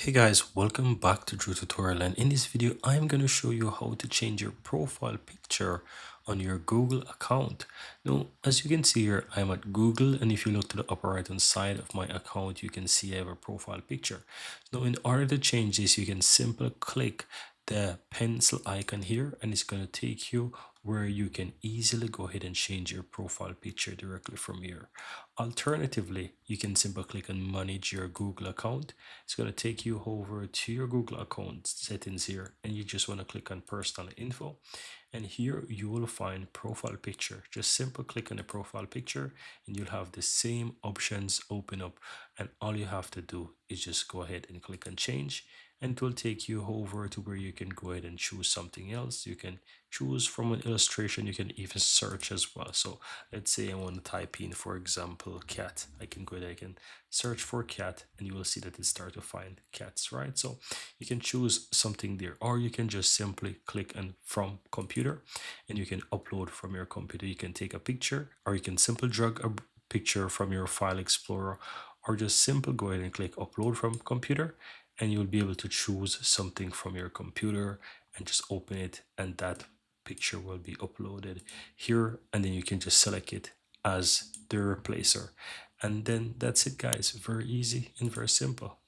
Hey guys, welcome back to Drew Tutorial, and in this video I'm going to show you how to change your profile picture on your Google account. Now, as you can see here, I'm at Google, and if you look to the upper right hand side of my account, you can see I have a profile picture. Now, in order to change this, you can simply click the pencil icon here, and it's going to take you where you can easily go ahead and change your profile picture directly from here. Alternatively, you can simply click on manage your Google account. It's going to take you over to your Google account settings here, and you just want to click on personal info, and here you will find profile picture. Just simply click on the profile picture and you'll have the same options open up, and all you have to do is just go ahead and click on change, and it will take you over to where you can go ahead and choose something else. You can choose from an illustration, you can even search as well. So let's say I want to type in, for example, cat. I can go ahead, I can search for cat, and you will see that it start to find cats, right? So you can choose something there, or you can just simply click on from computer and you can upload from your computer. You can take a picture, or you can simply drag a picture from your file explorer, or just simply go ahead and click upload from computer, and you'll be able to choose something from your computer and just open it, and that picture will be uploaded here, and then you can just select it as the replacer. And then that's it, guys. Very easy and very simple.